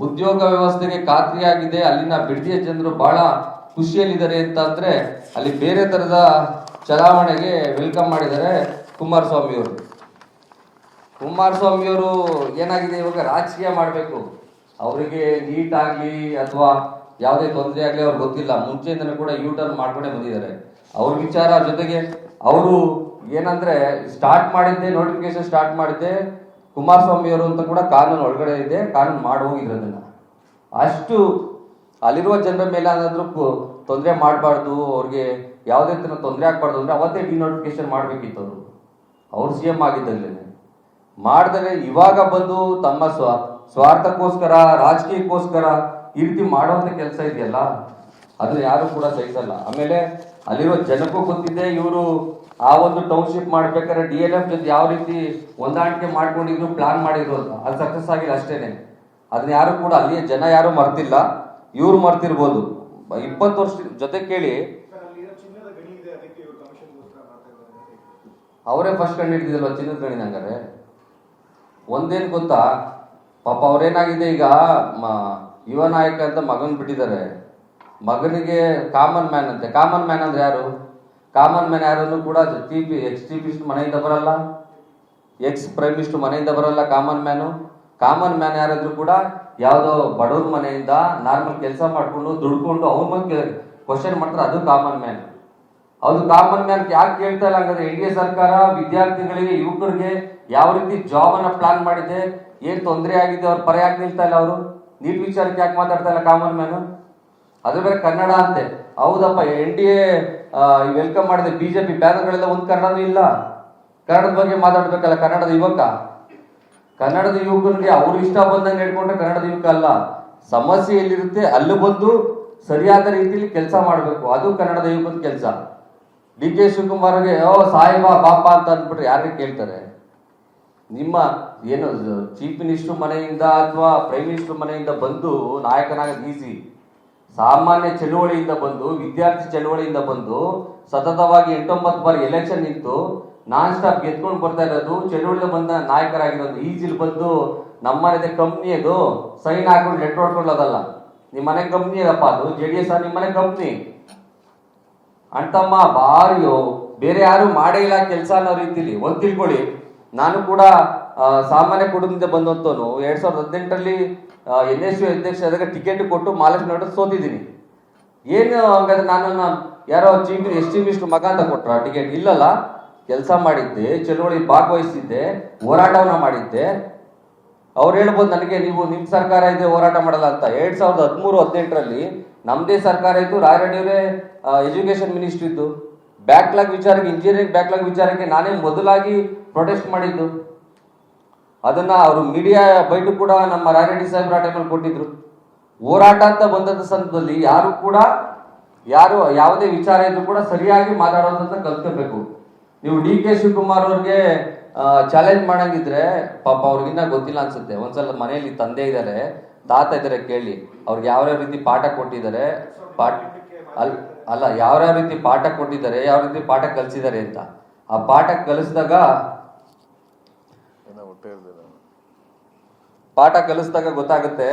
ಉದ್ಯೋಗ ವ್ಯವಸ್ಥೆಗೆ ಖಾತ್ರಿಯಾಗಿದೆ, ಅಲ್ಲಿನ ಬಿಡದಿಯ ಜನರು ಬಹಳ ಖುಷಿಯಲ್ಲಿದ್ದಾರೆ ಅಂತ ಅಂದ್ರೆ ಅಲ್ಲಿ ಬೇರೆ ತರದ ಚಲಾವಣೆಗೆ ವೆಲ್ಕಮ್ ಮಾಡಿದ್ದಾರೆ ಕುಮಾರಸ್ವಾಮಿ ಅವರು. ಕುಮಾರಸ್ವಾಮಿ ಅವರು ಏನಾಗಿದೆ, ಇವಾಗ ರಾಜಕೀಯ ಮಾಡಬೇಕು, ಅವರಿಗೆ ನೀಟ್ ಆಗ್ಲಿ ಅಥವಾ ಯಾವುದೇ ತೊಂದರೆ ಆಗ್ಲಿ ಅವ್ರಿಗೆ ಗೊತ್ತಿಲ್ಲ. ಮುಂಚೆಯಿಂದನೂ ಕೂಡ ಟರ್ನ್ ಮಾಡ್ಕೊಂಡೇ ಬಂದಿದ್ದಾರೆ. ಅವ್ರ ವಿಚಾರ ಜೊತೆಗೆ ಅವರು ಏನಂದ್ರೆ ಸ್ಟಾರ್ಟ್ ಮಾಡಿದ್ದೆ, ನೋಟಿಫಿಕೇಶನ್ ಸ್ಟಾರ್ಟ್ ಮಾಡಿದ್ದೆ ಕುಮಾರಸ್ವಾಮಿ ಅವರು ಅಂತ ಕೂಡ ಕಾನೂನು ಒಳಗಡೆ ಇದೆ, ಕಾನೂನು ಮಾಡಿ ಹೋಗಿದ್ರು. ಅದನ್ನ ಅಷ್ಟು ಅಲ್ಲಿರುವ ಜನರ ಮೇಲೆ ಏನಾದ್ರೂ ತೊಂದರೆ ಮಾಡಬಾರ್ದು, ಅವ್ರಿಗೆ ಯಾವುದೇ ತರ ತೊಂದರೆ ಆಗ್ಬಾರ್ದು ಅಂದ್ರೆ ಅವತ್ತೇ ಡಿನೋಟಿಫಿಕೇಶನ್ ಮಾಡ್ಬೇಕಿತ್ತು. ಅವ್ರು CM ಆಗಿದ್ದಾಗಲೇ ಮಾಡಿದರೆ ಇವಾಗ ಬಂದು ತಮ್ಮ ಸ್ವಾರ್ಥಕ್ಕೋಸ್ಕರ, ರಾಜಕೀಯಕ್ಕೋಸ್ಕರ ಈ ರೀತಿ ಮಾಡುವಂತ ಕೆಲಸ ಇದೆಯಲ್ಲ, ಅದನ್ನ ಯಾರು ಕೂಡ ಸಹಿಸಲ್ಲ. ಆಮೇಲೆ ಅಲ್ಲಿರೋ ಜನಕ್ಕೂ ಗೊತ್ತಿದೆ, ಇವರು ಆ ಒಂದು ಟೌನ್ಶಿಪ್ ಮಾಡ್ಬೇಕಾದ್ರೆ DLF ಜೊತೆ ಯಾವ ರೀತಿ ಹೊಂದಾಣಿಕೆ ಮಾಡ್ಕೊಂಡಿದ್ರು, ಪ್ಲಾನ್ ಮಾಡಿದ್ರು ಅಂತ. ಅದು ಸಕ್ಸಸ್ ಆಗಿಲ್ಲ ಅಷ್ಟೇನೆ. ಅದನ್ನ ಯಾರು ಕೂಡ ಅಲ್ಲಿಯ ಜನ ಯಾರು ಮರ್ತಿಲ್ಲ, ಇವ್ರು ಮರ್ತಿರ್ಬೋದು. 20 ವರ್ಷ ಜೊತೆ ಕೇಳಿ ಅವರೇ ಫಸ್ಟ್ ಕಂಡು ಹಿಡಿದಿದಲ್ವ ಚಿನ್ನದ ಗಣಿನ. ಹಂಗಾರೆ ಒಂದೇನ್ ಗೊತ್ತಾ, ಪಾಪ ಅವ್ರೇನಾಗಿದೆ, ಈಗ ಯುವ ನಾಯಕ ಅಂತ ಮಗನ್ ಬಿಟ್ಟಿದ್ದಾರೆ. ಮಗನಿಗೆ ಕಾಮನ್ ಮ್ಯಾನ್ ಅಂತೆ. ಕಾಮನ್ ಮ್ಯಾನ್ ಅಂದ್ರೆ ಯಾರು? ಕಾಮನ್ ಮ್ಯಾನ್ ಯಾರನ್ನು ಕೂಡ ಎಕ್ಸ್ ಚೀಫ್ ಮಿನಿಸ್ಟರ್ ಮನೆಯಿಂದ ಬರಲ್ಲ, ಎಕ್ಸ್ ಪ್ರೈಮ್ ಮಿನಿಸ್ಟರ್ ಮನೆಯಿಂದ ಬರಲ್ಲ. ಕಾಮನ್ ಮ್ಯಾನ್ ಯಾರಾದ್ರೂ ಕೂಡ ಯಾವುದೋ ಬಡವ್ರ ಮನೆಯಿಂದ ನಾರ್ಮಲ್ ಕೆಲಸ ಮಾಡ್ಕೊಂಡು ದುಡ್ಕೊಂಡು ಅವ್ರ ಬಗ್ಗೆ ಕ್ವಶನ್ ಮಾಡ್ತಾರೆ, ಅದು ಕಾಮನ್ ಮ್ಯಾನ್. ಅದು ಕಾಮನ್ ಮ್ಯಾನ್ ಯಾಕೆ ಕೇಳ್ತಾ ಇಲ್ಲ ಹಂಗಾದ್ರೆ? NDA ಸರ್ಕಾರ ವಿದ್ಯಾರ್ಥಿಗಳಿಗೆ, ಯುವಕರಿಗೆ ಯಾವ ರೀತಿ ಜಾಬ್ ಅನ್ನ ಪ್ಲಾನ್ ಮಾಡಿದೆ, ಏನ್ ತೊಂದರೆ ಆಗಿದೆ, ಅವ್ರ ಪರ ಯಾಕೆ ನಿಲ್ತಾ ಇಲ್ಲ? ಅವರು ನೀಟ್ ವಿಚಾರಕ್ಕೆ ಯಾಕೆ ಮಾತಾಡ್ತಾ ಇಲ್ಲ ಕಾಮನ್ ಮ್ಯಾನ್? ಅದು ಬೇರೆ ಕನ್ನಡ ಅಂತೆ. ಹೌದಪ್ಪ, NDA ವೆಲ್ಕಮ್ ಮಾಡಿದೆ, BJP ಬ್ಯಾನರ್ಗಳೆಲ್ಲ ಒಂದ್ ಕನ್ನಡನೂ ಇಲ್ಲ. ಕನ್ನಡದ ಬಗ್ಗೆ ಮಾತಾಡ್ಬೇಕಲ್ಲ ಕನ್ನಡದ ಯುವಕ. ಕನ್ನಡದ ಯುವಕರಿಗೆ ಅವ್ರು ಇಷ್ಟ ಬಂದಂಗೆ ಹೇಳ್ಕೊಂಡ್ರೆ ಕನ್ನಡದ ಯುವಕ ಅಲ್ಲ. ಸಮಸ್ಯೆ ಎಲ್ಲಿರುತ್ತೆ ಅಲ್ಲಿ ಬಂದು ಸರಿಯಾದ ರೀತಿಯಲ್ಲಿ ಕೆಲಸ ಮಾಡಬೇಕು, ಅದು ಕನ್ನಡದ ಯುವಕದ ಕೆಲಸ. DK ಶಿವಕುಮಾರ್ಗೆ ಸಾಹೇಬ ಬಾಪ ಅಂತ ಅಂದ್ಬಿಟ್ರೆ ಯಾರಿಗೆ ಕೇಳ್ತಾರೆ? ನಿಮ್ಮ ಏನು ಚೀಫ್ ಮಿನಿಸ್ಟರ್ ಮನೆಯಿಂದ ಅಥವಾ ಪ್ರೈಮ್ ಮಿನಿಸ್ಟರ್ ಮನೆಯಿಂದ ಬಂದು ನಾಯಕನಾಗೋದು ಈಸಿ. ಸಾಮಾನ್ಯ ಚಳುವಳಿಯಿಂದ ಬಂದು, ವಿದ್ಯಾರ್ಥಿ ಚಳುವಳಿಯಿಂದ ಬಂದು ಸತತವಾಗಿ 8-9 ಬಾರಿ ಎಲೆಕ್ಷನ್ ನಿಂತು ನಾನ್ ಸ್ಟಾಪ್ ಗೆದ್ಕೊಂಡು ಬರ್ತಾ ಇರೋದು, ಚಳುವಳಿಯಿಂದ ಬಂದ ನಾಯಕರಾಗಿರೋದು. ಈಜಿಲ್ ಬಂದು ನಮ್ಮನೆ ಕಂಪ್ನಿ ಅದು ಸೈನ್ ಹಾಕೊಂಡು ಲೆಟರ್ ಹೊಡ್ಕೊಳ್ಳೋದಲ್ಲ. ನಿಮ್ಮ ಮನೆ ಕಂಪ್ನಿ ಅದಪ್ಪ, ಅದು JDS ನಿಮ್ಮ ಮನೆ ಕಂಪ್ನಿ ಅಂತಮ್ಮ. ಬಾರಿಯೋ ಬೇರೆ ಯಾರು ಮಾಡೇ ಇಲ್ಲ ಕೆಲಸ ಅನ್ನೋ ರೀತಿಲಿ ಒಂದ್ ತಿಳ್ಕೊಳ್ಳಿ. ನಾನು ಕೂಡ ಸಾಮಾನ್ಯ ಕುಟುಂಬದಿಂದ ಬಂದಂತವನು. 2018ರಲ್ಲಿ NSU ಅಧ್ಯಕ್ಷ ಆದಾಗ ಟಿಕೆಟ್ ಕೊಟ್ಟು ಮಹಾಲಕ್ಷ್ಮಿ ನೋಡ ಸೋತಿದ್ದೀನಿ. ಏನು ಹಂಗಾದ್ರೆ ನಾನು ಯಾರೋ ಎಸ್ ಟಿ ಮಿನಿಸ್ಟರ್ ಮಗ ಅಂತ ಕೊಟ್ರ ಟಿಕೆಟ್? ಇಲ್ಲಲ್ಲ, ಕೆಲಸ ಮಾಡಿದ್ದೆ, ಚಳುವಳಿ ಭಾಗವಹಿಸಿದ್ದೆ, ಹೋರಾಟವನ್ನ ಮಾಡಿದ್ದೆ. ಅವ್ರು ಹೇಳ್ಬೋದು ನನಗೆ, ನೀವು ನಿಮ್ ಸರ್ಕಾರ ಇದೆ ಹೋರಾಟ ಮಾಡಲ್ಲ ಅಂತ. 2013-18ರಲ್ಲಿ ನಮ್ದೇ ಸರ್ಕಾರ ಇದ್ದು, ರಾಯರೆಡ್ಡಿಯವರೇ ಎಜುಕೇಶನ್ ಮಿನಿಸ್ಟರ್ ಇದ್ದು. ಬ್ಯಾಕ್ಲಾಗ್ ವಿಚಾರಕ್ಕೆ, ಇಂಜಿನಿಯರಿಂಗ್ ಬ್ಯಾಕ್ಲಾಗ್ ವಿಚಾರಕ್ಕೆ ನಾನೇ ಮೊದಲಾಗಿ ಪ್ರೊಟೆಸ್ಟ್ ಮಾಡಿದ್ದು. ಅದನ್ನ ಅವರು ಮೀಡಿಯಾ ಬೈಟು ಕೂಡ ನಮ್ಮ ರಾಯರೆಡ್ಡಿ ಸಾಹೇಬ್ರ ಟೈಮಲ್ಲಿ ಕೊಟ್ಟಿದ್ರು. ಹೋರಾಟ ಅಂತ ಬಂದಂತ ಸಂದರ್ಭದಲ್ಲಿ ಯಾರು ಯಾವುದೇ ವಿಚಾರ ಇದ್ರು ಕೂಡ ಸರಿಯಾಗಿ ಮಾತಾಡೋದಂತ ಕಲ್ತ್ಕೋಬೇಕು. ನೀವು DK ಶಿವಕುಮಾರ್ ಅವ್ರಿಗೆ ಚಾಲೆಂಜ್ ಮಾಡಂಗಿದ್ರೆ ಪಾಪ ಅವ್ರಿಗಿನ್ನ ಗೊತ್ತಿಲ್ಲ ಅನ್ಸುತ್ತೆ. ಒಂದ್ಸಲ ಮನೆಯಲ್ಲಿ ತಂದೆ ಇದ್ದಾರೆ, ತಾತ ಇದ್ದಾರೆ, ಕೇಳಿ ಅವ್ರಿಗೆ ಯಾವ್ಯಾವ ರೀತಿ ಪಾಠ ಕೊಟ್ಟಿದ್ದಾರೆ, ಯಾವ್ಯಾವ ರೀತಿ ಪಾಠ ಕೊಟ್ಟಿದ್ದಾರೆ, ಯಾವ ರೀತಿ ಪಾಠ ಕಲಿಸಿದ್ದಾರೆ ಅಂತ. ಆ ಪಾಠ ಕಲಿಸಿದಾಗ ಗೊತ್ತಾಗುತ್ತೆ.